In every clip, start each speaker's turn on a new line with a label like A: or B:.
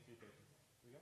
A: していただきます。いくよ。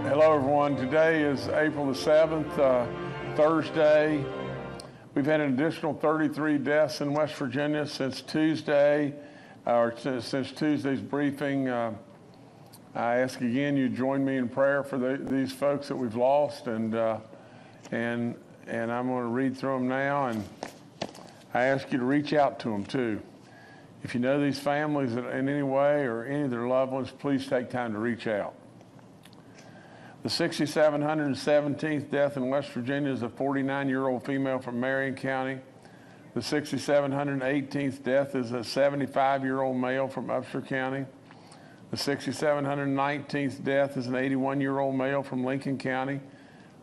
A: Hello, everyone. Today is April the 7th, Thursday. We've had an additional 33 deaths in West Virginia since Tuesday, or since Tuesday's briefing. I ask again you join me in prayer for these folks that we've lost, and I'm going to read through them now, and I ask you to reach out to them too. If you know these families in any way or any of their loved ones, please take time to reach out. The 6,717th death in West Virginia is a 49-year-old female from Marion County. The 6,718th death is a 75-year-old male from Upshur County. The 6,719th death is an 81-year-old male from Lincoln County.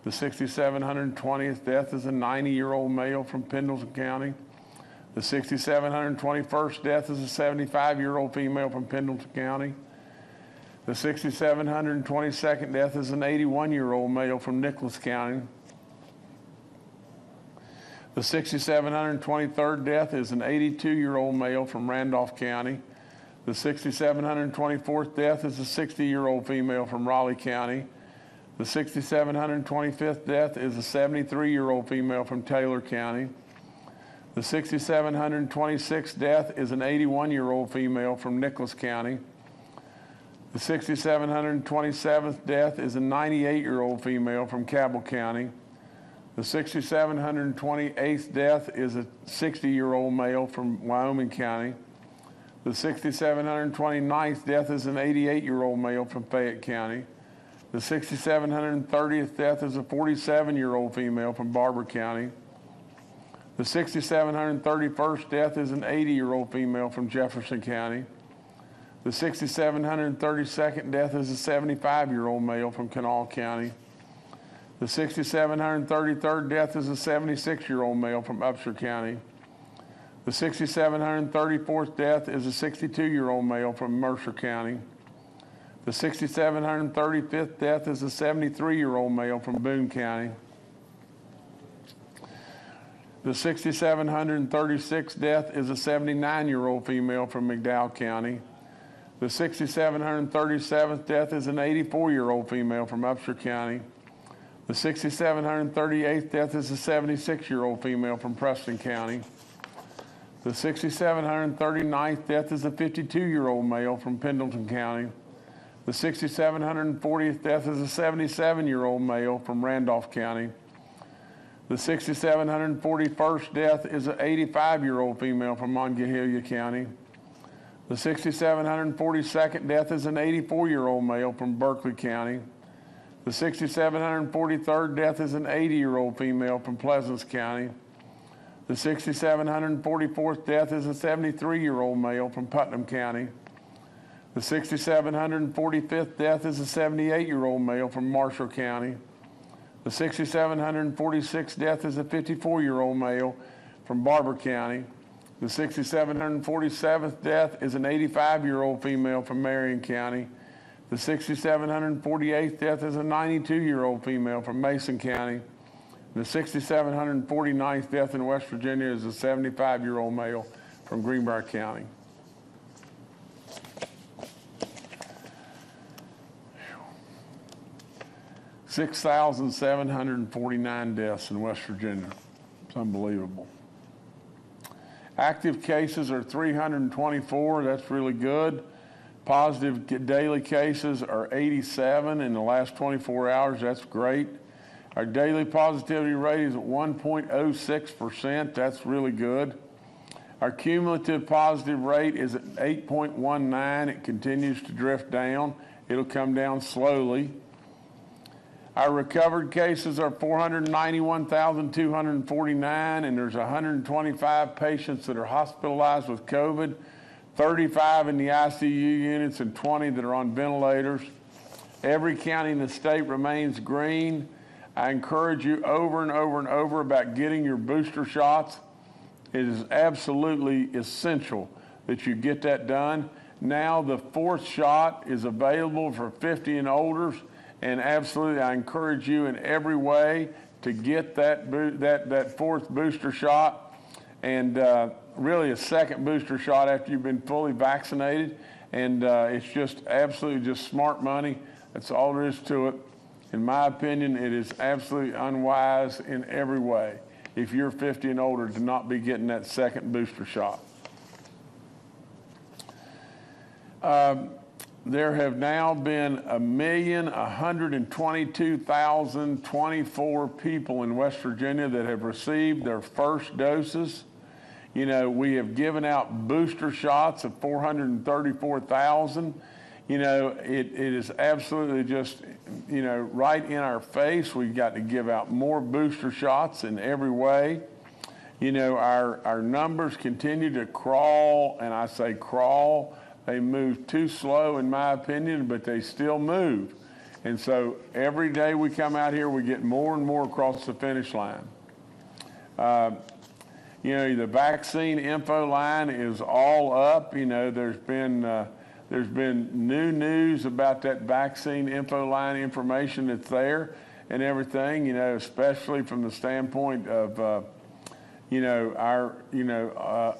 A: The 6,720th death is a 90-year-old male from Pendleton County. The 6,721st death is a 75-year-old female from Pendleton County. The 6,722nd death is an 81-year-old male from Nicholas County. The 6,723rd death is an 82-year-old male from Randolph County. The 6,724th death is a 60-year-old female from Raleigh County. The 6,725th death is a 73-year-old female from Taylor County. The 6,726th death is an 81-year-old female from Nicholas County. The 6,727th death is a 98-year-old female from Cabell County. The 6,728th death is a 60-year-old male from Wyoming County. The 6,729th death is an 88-year-old male from Fayette County. The 6,730th death is a 47-year-old female from Barber County. The 6,731st death is an 80-year-old female from Jefferson County. The 6,732nd death is a 75-year-old male from Kanawha County. The 6,733rd death is a 76-year-old male from Upshur County. The 6,734th death is a 62-year-old male from Mercer County. The 6,735th death is a 73-year-old male from Boone County. The 6,736th death is a 79-year-old female from McDowell County. The 6,737th death is an 84-year-old female from Upshur County. The 6,738th death is a 76-year-old female from Preston County. The 6,739th death is a 52-year-old male from Pendleton County. The 6,740th death is a 77-year-old male from Randolph County. The 6,741st death is an 85-year-old female from Monongahela County. The 6,742nd death is an 84-year-old male from Berkeley County. The 6,743rd death is an 80-year-old female from Pleasants County. The 6,744th death is a 73-year-old male from Putnam County. The 6,745th death is a 78-year-old male from Marshall County. The 6,746th death is a 54-year-old male from Barber County. The 6,747th death is an 85-year-old female from Marion County. The 6,748th death is a 92-year-old female from Mason County. The 6,749th death in West Virginia is a 75-year-old male from Greenbrier County. 6,749 deaths in West Virginia. It's unbelievable. Active cases are 324. That's really good. Positive daily cases are 87 in the last 24 hours. That's great. Our daily positivity rate is at 1.06%. That's really good. Our cumulative positive rate is at 8.19. It continues to drift down. It'll come down slowly. Our recovered cases are 491,249, and there's 125 patients that are hospitalized with COVID, 35 in the ICU units, and 20 that are on ventilators. Every county in the state remains green. I encourage you over and over and over about getting your booster shots. It is absolutely essential that you get that done. Now the fourth shot is available for 50 and older. And absolutely, I encourage you in every way to get that fourth booster shot, and really a second booster shot after you've been fully vaccinated. And it's just absolutely just smart money. That's all there is to it. In my opinion, it is absolutely unwise in every way, if you're 50 and older, to not be getting that second booster shot. There have now been 1,122,024 people in West Virginia that have received their first doses. You know, we have given out booster shots of 434,000. You know, it is absolutely just, you know, right in our face. We've got to give out more booster shots in every way. You know, our numbers continue to crawl, and I say crawl. They move too slow, in my opinion, but they still move. And so every day we come out here, we get more and more across the finish line. You know, the vaccine info line is all up. You know, there's been new news about that vaccine info line information that's there and everything, you know, especially from the standpoint of, you know,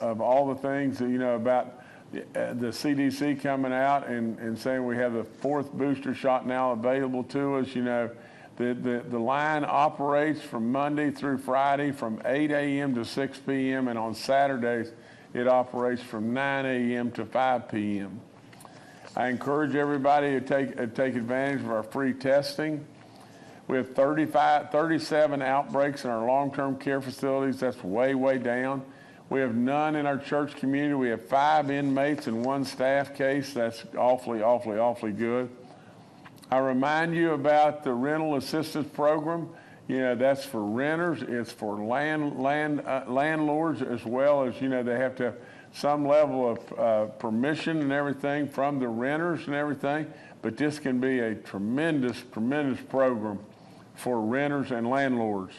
A: of all the things that, you know, about the CDC coming out and saying we have the fourth booster shot now available to us. You know, the line operates from Monday through Friday from 8 a.m. to 6 p.m. and on Saturdays it operates from 9 a.m. to 5 p.m. I encourage everybody to take advantage of our free testing. We have 37 outbreaks in our long-term care facilities. That's way, way down. We have none in our church community. We have 5 inmates and 1 staff case. That's awfully, awfully, awfully good. I remind you about the rental assistance program. You know, that's for renters. It's for landlords as well as, you know, they have to have some level of permission and everything from the renters and everything. But this can be a tremendous, tremendous program for renters and landlords.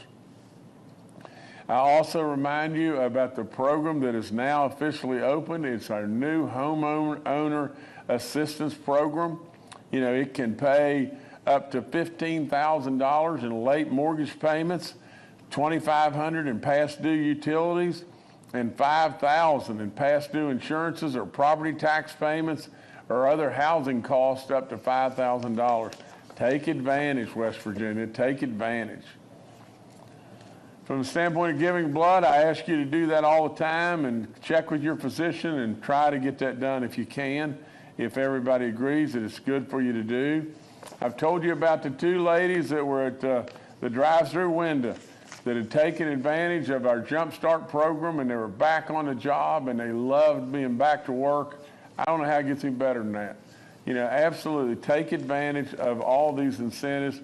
A: I also remind you about the program that is now officially open. It's our new homeowner assistance program. You know, it can pay up to $15,000 in late mortgage payments, $2,500 in past due utilities, and $5,000 in past due insurances or property tax payments or other housing costs up to $5,000. Take advantage, West Virginia. Take advantage. From the standpoint of giving blood, I ask you to do that all the time and check with your physician and try to get that done if you can, if everybody agrees that it's good for you to do. I've told you about the 2 ladies that were at the drive-through window that had taken advantage of our Jump Start program, and they were back on the job and they loved being back to work. I don't know how it gets any better than that. You know, absolutely take advantage of all these incentives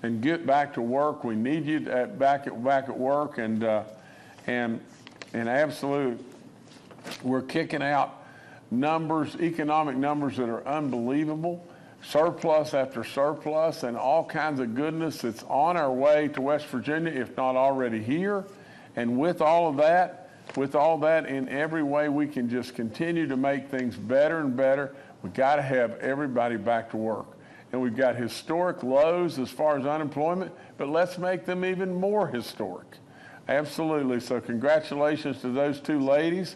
A: and get back to work. We need you back at work, and absolute, we're kicking out numbers, economic numbers that are unbelievable, surplus after surplus, and all kinds of goodness that's on our way to West Virginia, if not already here. And with all that in every way, we can just continue to make things better and better. We've got to have everybody back to work. And we've got historic lows as far as unemployment, but let's make them even more historic. Absolutely. So congratulations to those 2 ladies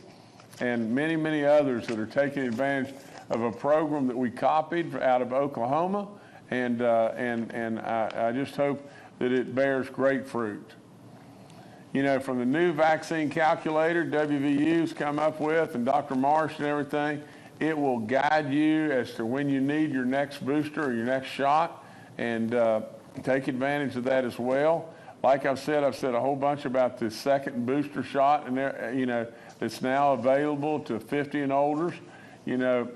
A: and many, many others that are taking advantage of a program that we copied out of Oklahoma. And I just hope that it bears great fruit. You know, from the new vaccine calculator WVU's come up with, and Dr. Marsh and everything, it will guide you as to when you need your next booster or your next shot, and take advantage of that as well. Like I've said a whole bunch about the second booster shot, and you know, it's now available to 50 and older. You know,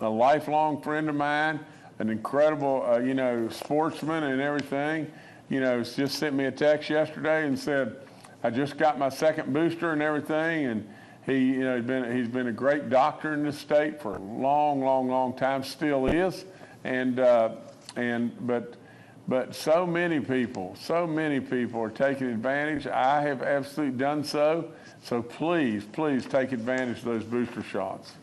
A: a lifelong friend of mine, an incredible, you know, sportsman and everything, you know, just sent me a text yesterday and said, I just got my second booster and everything, and he, you know, he's been a great doctor in this state for a long, long, long time, still is, but so many people are taking advantage. I have absolutely done so. So please, please take advantage of those booster shots.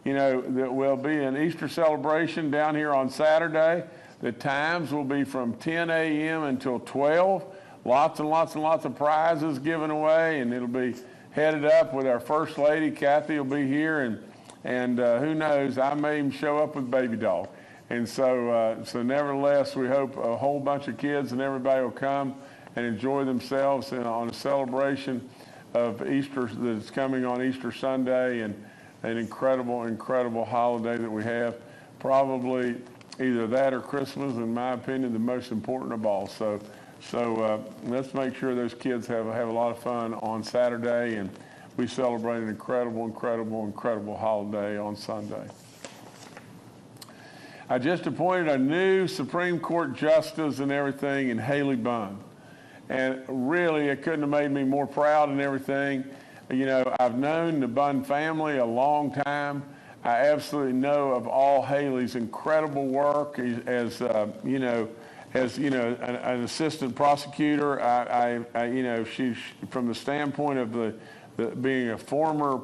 A: You know, there will be an Easter celebration down here on Saturday. The times will be from 10 a.m. until 12. Lots and lots and lots of prizes given away, and it'll be headed up with our First Lady. Kathy will be here, and who knows, I may even show up with baby doll. And so nevertheless, we hope a whole bunch of kids and everybody will come and enjoy themselves on a celebration of Easter that's coming on Easter Sunday, and an incredible, incredible holiday that we have. Probably either that or Christmas, in my opinion, the most important of all. So let's make sure those kids have a lot of fun on Saturday, and we celebrate an incredible, incredible, incredible holiday on Sunday. I just appointed a new Supreme Court justice and everything in Haley Bunn. And really, it couldn't have made me more proud and everything. You know, I've known the Bunn family a long time. I absolutely know of all Haley's incredible work as an assistant prosecutor. She's from the standpoint of being a former,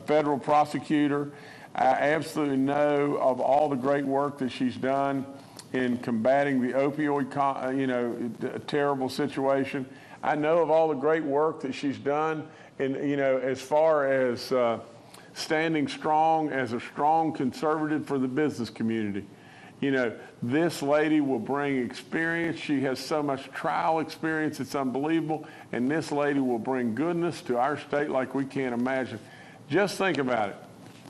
A: federal prosecutor. I absolutely know of all the great work that she's done in combating the opioid, terrible situation. I know of all the great work that she's done in, as far as standing strong as a strong conservative for the business community. This lady will bring experience. She has so much trial experience, it's unbelievable. And this lady will bring goodness to our state like we can't imagine. Just think about it.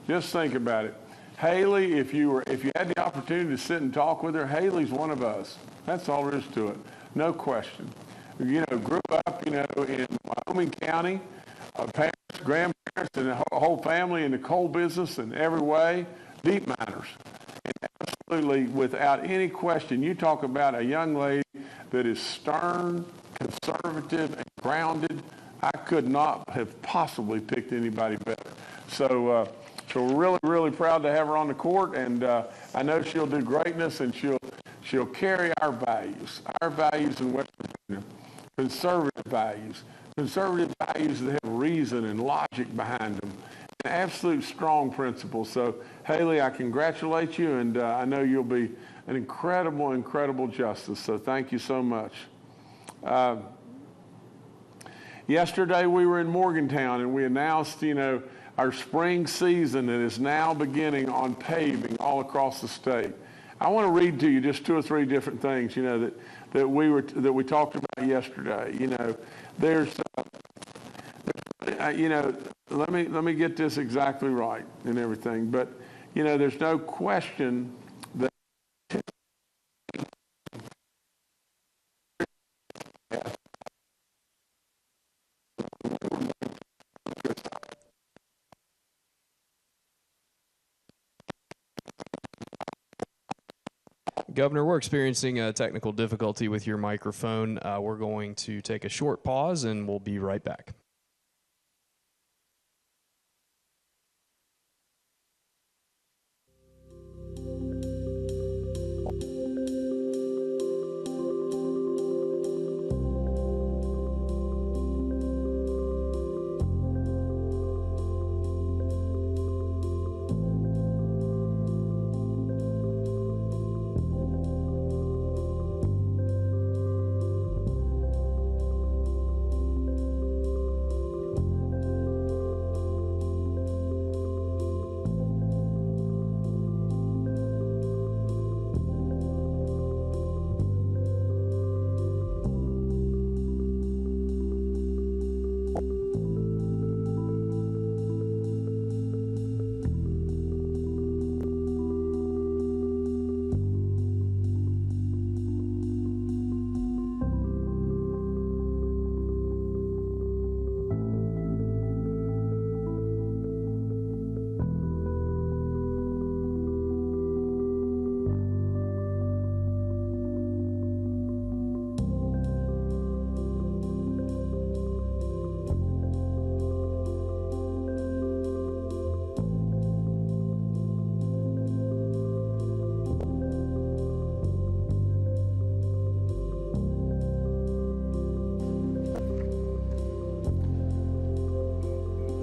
A: Just think about it. Haley, if you had the opportunity to sit and talk with her, Haley's one of us. That's all there is to it. No question. Grew up, in Wyoming County, parents, grandparents, and the whole family in the coal business in every way, deep miners. And absolutely, without any question, you talk about a young lady that is stern, conservative, and grounded. I could not have possibly picked anybody better. So we're really, really proud to have her on the court, and I know she'll do greatness, and she'll carry our values in West Virginia, conservative values that have reason and logic behind them, and absolute strong principles. So, Haley, I congratulate you, and I know you'll be an incredible, incredible justice. So thank you so much. Yesterday we were in Morgantown, and we announced, our spring season that is now beginning on paving all across the state. I want to read to you just 2 or 3 different things, that we talked about yesterday. Let me get this exactly right and everything. But there's no question that
B: Governor, we're experiencing a technical difficulty with your microphone. We're going to take a short pause, and we'll be right back.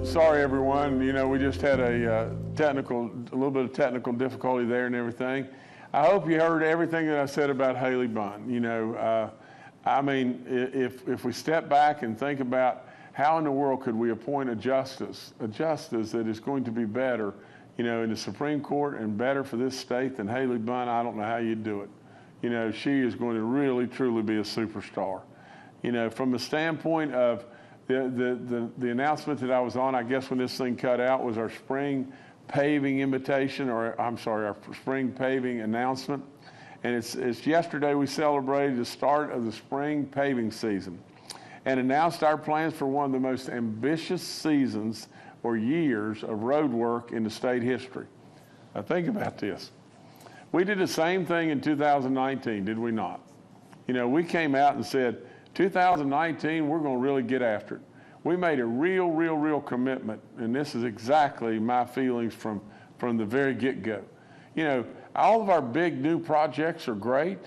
A: Sorry, everyone. We just had a little bit of technical difficulty there and everything. I hope you heard everything that I said about Haley Bunn. If we step back and think about how in the world could we appoint a justice that is going to be better, in the Supreme Court and better for this state than Haley Bunn, I don't know how you'd do it. She is going to really, truly be a superstar. From the standpoint of the announcement that I was on, I guess when this thing cut out, was our spring paving invitation, or I'm sorry, our spring paving announcement. And it's yesterday we celebrated the start of the spring paving season and announced our plans for one of the most ambitious seasons or years of road work in the state history. Now think about this. We did the same thing in 2019, did we not? We came out and said, 2019, we're going to really get after it. We made a real commitment, and this is exactly my feelings from the very get-go. All of our big new projects are great,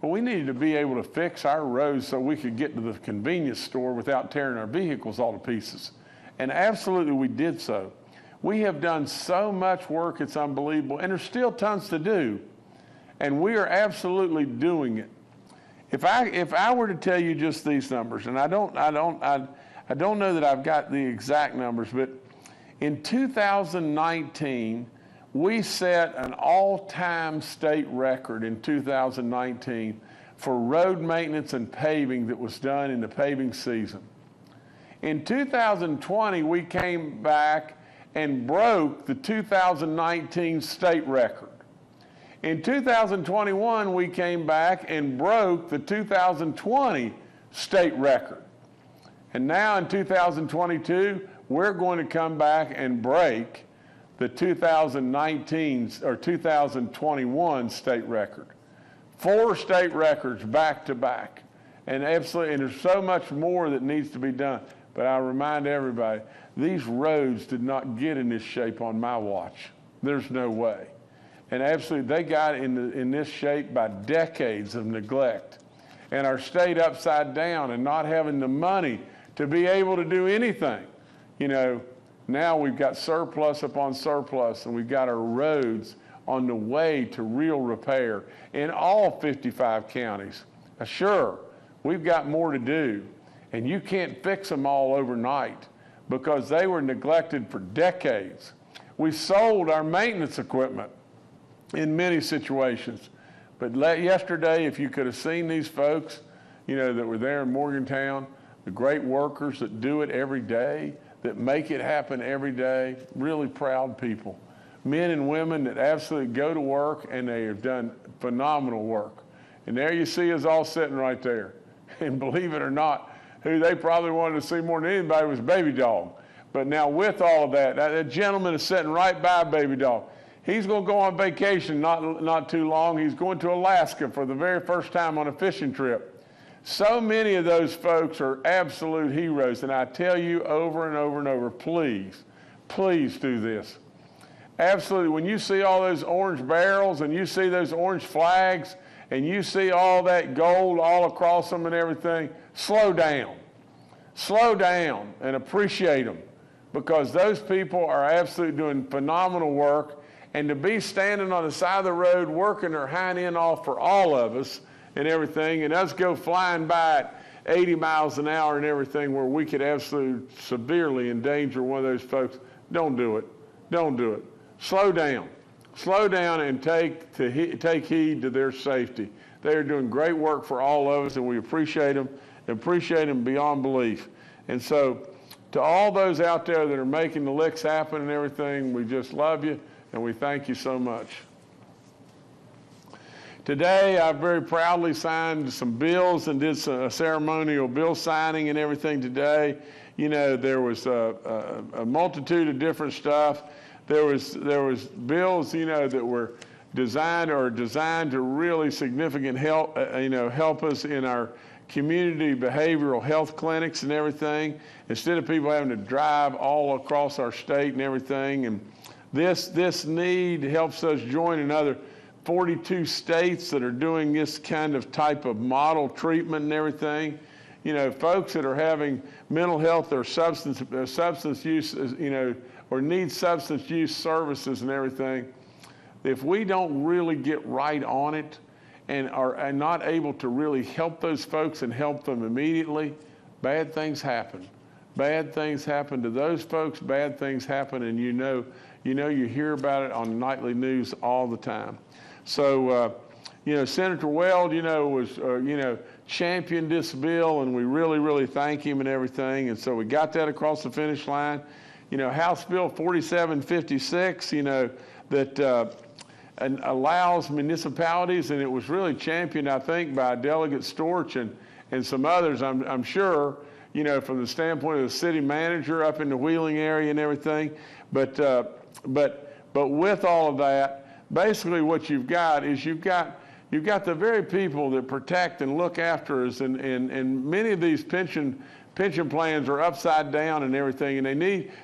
A: but we needed to be able to fix our roads so we could get to the convenience store without tearing our vehicles all to pieces. And absolutely we did so. We have done so much work, it's unbelievable, and there's still tons to do, and we are absolutely doing it. If I were to tell you just these numbers, and I don't know that I've got the exact numbers, but in 2019, we set an all-time state record in 2019 for road maintenance and paving that was done in the paving season. In 2020, we came back and broke the 2019 state record. In 2021, we came back and broke the 2020 state record. And now in 2022, we're going to come back and break the 2019 or 2021 state record. 4 state records back to back. And absolutely, and there's so much more that needs to be done. But I remind everybody, these roads did not get in this shape on my watch. There's no way. And absolutely, they got in this shape by decades of neglect. And our state upside down and not having the money to be able to do anything. Now we've got surplus upon surplus, and we've got our roads on the way to real repair in all 55 counties. Sure, we've got more to do, and you can't fix them all overnight because they were neglected for decades. We sold our maintenance equipment in many situations. But yesterday, if you could have seen these folks, that were there in Morgantown, the great workers that do it every day, that make it happen every day, really proud people. Men and women that absolutely go to work, and they have done phenomenal work. And there you see us all sitting right there. And believe it or not, who they probably wanted to see more than anybody was Baby Dog. But now with all of that gentleman is sitting right by Baby Dog. He's going to go on vacation not too long. He's going to Alaska for the very first time on a fishing trip. So many of those folks are absolute heroes, and I tell you over and over and over, please do this. Absolutely, when you see all those orange barrels and you see those orange flags and you see all that gold all across them and everything, slow down and appreciate them, because those people are absolutely doing phenomenal work. And to be standing on the side of the road working their hind end off for all of us and everything, and us go flying by at 80 miles an hour and everything, where we could absolutely severely endanger one of those folks, don't do it. Slow down and take heed to their safety. They are doing great work for all of us, and we appreciate them beyond belief. And so to all those out there that are making the licks happen and everything, we just love you, and we thank you so much. Today, I very proudly signed some bills and did a ceremonial bill signing and everything today. There was a multitude of different stuff. There was bills, that were designed to really significant help us in our community behavioral health clinics and everything, instead of people having to drive all across our state and everything. And this need helps us join another 42 states that are doing this kind of type of model treatment and everything. Folks that are having mental health or substance use, or need substance use services and everything. If we don't really get right on it and are not able to really help those folks and help them immediately, bad things happen. Bad things happen to those folks, bad things happen, and you You know, you hear about it on nightly news all the time. So, you know, Senator Weld, you know, was, you know, championed this bill, and we really, really thank him and everything. And so we got that across the finish line. You know, House Bill 4756, you know, that and allows municipalities, and it was really championed, I think, by Delegate Storch and some others, I'm sure, you know, from the standpoint of the city manager up in the Wheeling area and everything. But with all of that, basically what you've got is you've got the very people that protect and look after us, and many of these pension plans are upside down and everything, and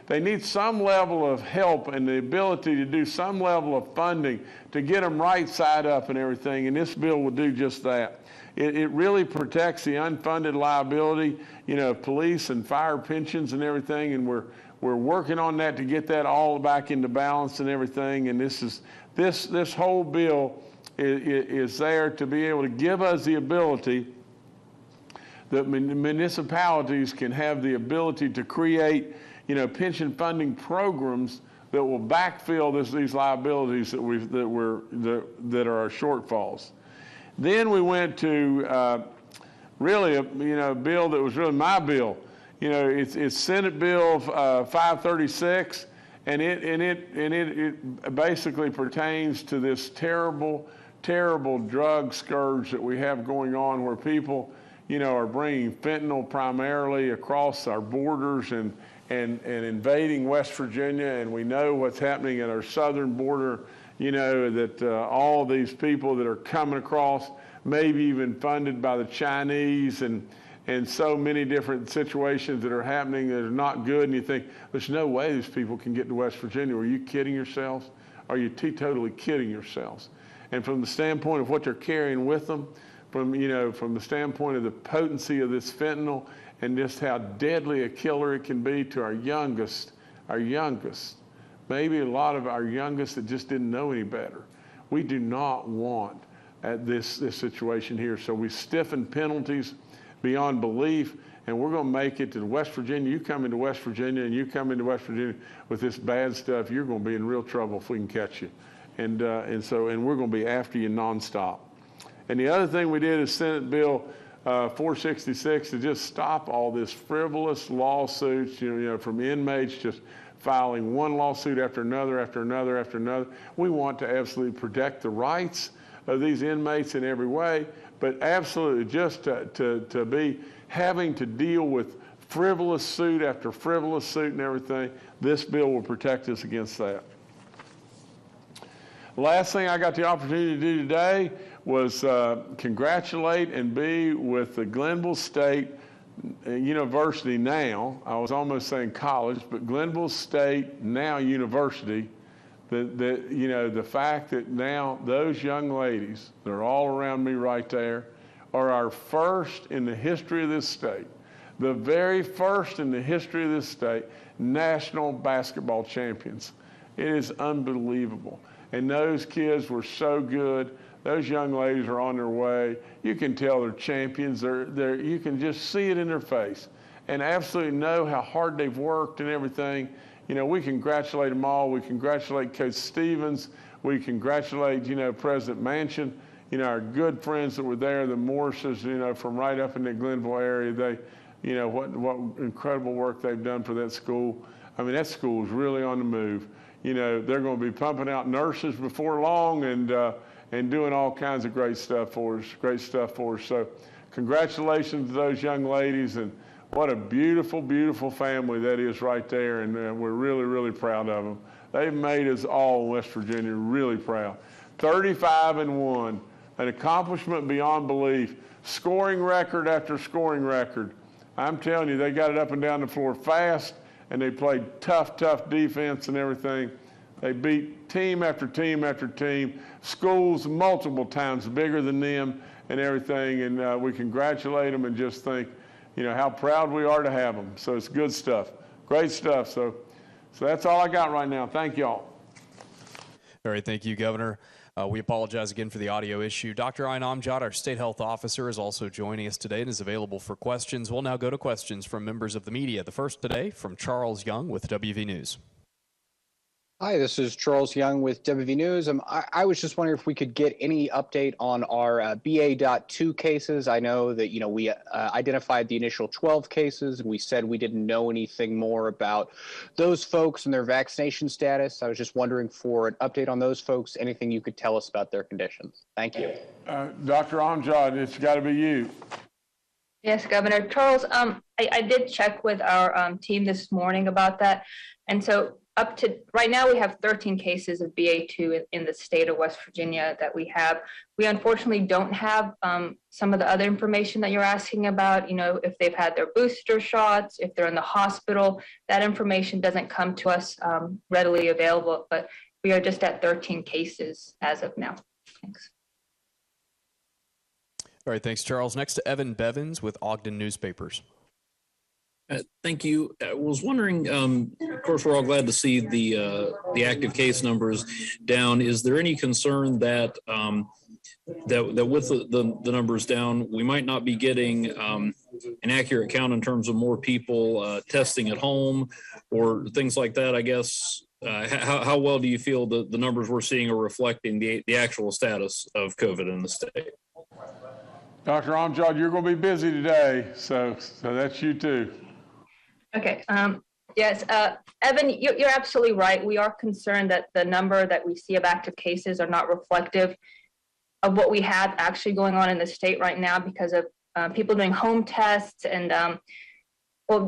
A: they need some level of help and the ability to do some level of funding to get them right side up and everything, and this bill will do just that. It really protects the unfunded liability, you know, police and fire pensions and everything, and we're working on that to get that all back into balance and everything, and this whole bill is there to be able to give us the ability that municipalities can have the ability to create, you know, pension funding programs that will backfill these liabilities that are our shortfalls. Then we went to really a bill that was really my bill. You know, it's Senate Bill 536, and it basically pertains to this terrible drug scourge that we have going on, where people, you know, are bringing fentanyl primarily across our borders and invading West Virginia, and we know what's happening at our southern border, you know, that all these people that are coming across, maybe even funded by the Chinese, and so many different situations that are happening that are not good, and you think, there's no way these people can get to West Virginia. Are you kidding yourselves? Are you totally kidding yourselves? And from the standpoint of what they're carrying with them, from the standpoint of the potency of this fentanyl and just how deadly a killer it can be to our youngest, maybe a lot of our youngest that just didn't know any better. We do not want this situation here. So we stiffen penalties beyond belief, and we're going to make it to West Virginia. You come into West Virginia, and you come into West Virginia with this bad stuff, you're going to be in real trouble if we can catch you. And we're going to be after you nonstop. And the other thing we did is Senate Bill 466 to just stop all this frivolous lawsuits, you know, from inmates just filing one lawsuit after another, after another, after another. We want to absolutely protect the rights of these inmates in every way, but absolutely just to be having to deal with frivolous suit after frivolous suit and everything, this bill will protect us against that. The last thing I got the opportunity to do today was congratulate and be with the Glenville State University now. I was almost saying college, but Glenville State now University. The fact that now those young ladies, they're all around me right there, are our first in the history of this state, the very first in the history of this state, national basketball champions. It is unbelievable. And those kids were so good. Those young ladies are on their way. You can tell they're champions. You can just see it in their face and absolutely know how hard they've worked and everything. You know, we congratulate them all. We congratulate Coach Stevens. We congratulate, President Manchin, our good friends that were there, the Morrises, from right up in the Glenville area. They, what incredible work they've done for that school. I mean, that school is really on the move. They're going to be pumping out nurses before long and doing all kinds of great stuff for us. So congratulations to those young ladies, and what a beautiful, beautiful family that is right there, and we're really, really proud of them. They've made us all in West Virginia really proud. 35-1, an accomplishment beyond belief, scoring record after scoring record. I'm telling you, they got it up and down the floor fast, and they played tough defense and everything. They beat team after team after team, schools multiple times bigger than them and everything, and we congratulate them and just think, how proud we are to have them. So it's good stuff, great stuff. So that's all I got right now. Thank y'all.
B: All right, thank you, Governor. We apologize again for the audio issue. Dr. Ayn Amjad, our state health officer, is also joining us today and is available for questions. We'll now go to questions from members of the media. The first today from Charles Young with WV News.
C: Hi, this is Charles Young with WV News. I was just wondering if we could get any update on our BA.2 cases. I know that, we identified the initial 12 cases, and we said we didn't know anything more about those folks and their vaccination status. I was just wondering for an update on those folks, anything you could tell us about their conditions. Thank you.
A: Dr. Amjad, it's got to be you.
D: Yes, Governor Charles. I did check with our team this morning about that, and so up to right now we have 13 cases of BA2 in the state of West Virginia that we have. We unfortunately don't have some of the other information that you're asking about. If they've had their booster shots, if they're in the hospital. That information doesn't come to us readily available. But we are just at 13 cases as of now. Thanks.
B: All right, thanks, Charles. Next to Evan Bevins with Ogden Newspapers.
E: Thank you. I was wondering, of course, we're all glad to see the active case numbers down. Is there any concern that that with the numbers down, we might not be getting an accurate count in terms of more people testing at home or things like that? I guess, how well do you feel the numbers we're seeing are reflecting the actual status of COVID in the state?
A: Dr. Amjad, you're going to be busy today, so that's you too.
D: Okay. Yes, Evan, you're absolutely right. We are concerned that the number that we see of active cases are not reflective of what we have actually going on in the state right now because of people doing home tests and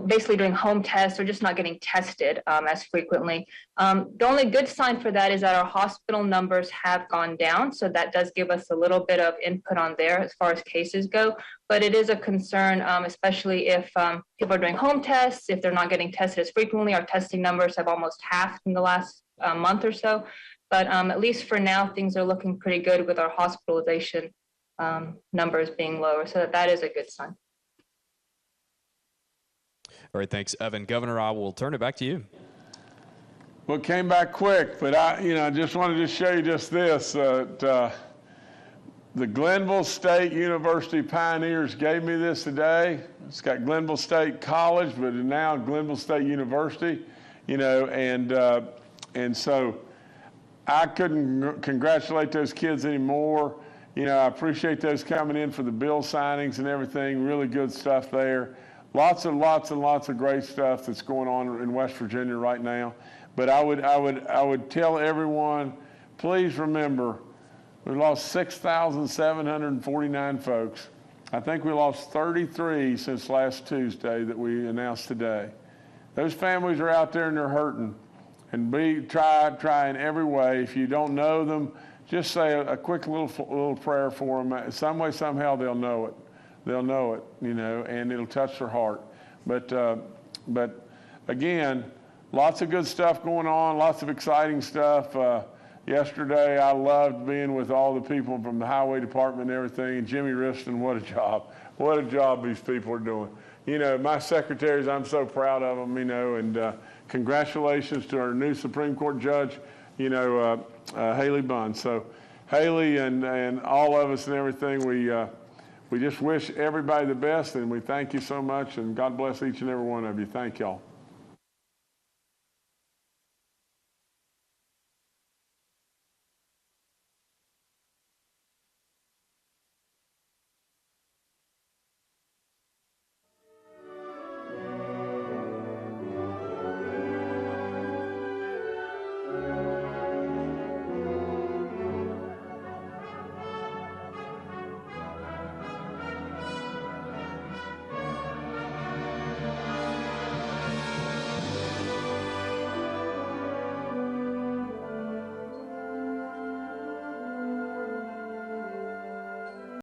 D: basically doing home tests or just not getting tested as frequently. The only good sign for that is that our hospital numbers have gone down. So that does give us a little bit of input on there as far as cases go. But it is a concern, especially if people are doing home tests, if they're not getting tested as frequently. Our testing numbers have almost halved in the last month or so. But at least for now, things are looking pretty good with our hospitalization numbers being lower. So that is a good sign.
B: All right, thanks, Evan. Governor, I will turn it back to you.
A: Well, it came back quick, but I just wanted to show you just this. The Glenville State University Pioneers gave me this today. It's got Glenville State College, but now Glenville State University, and so I couldn't congratulate those kids anymore. I appreciate those coming in for the bill signings and everything. Really good stuff there. Lots and lots of great stuff that's going on in West Virginia right now. But I would tell everyone, please remember, we lost 6,749 folks. I think we lost 33 since last Tuesday that we announced today. Those families are out there and they're hurting. And try in every way. If you don't know them, just say a quick little prayer for them. Some way, somehow, they'll know it. They'll know it, and it'll touch their heart. But again, lots of good stuff going on, lots of exciting stuff. Yesterday, I loved being with all the people from the highway department and everything. And Jimmy Riston, what a job. What a job these people are doing. My secretaries, I'm so proud of them, and congratulations to our new Supreme Court judge, Haley Bunn. So Haley and all of us and everything, we just wish everybody the best, and we thank you so much, and God bless each and every one of you. Thank y'all.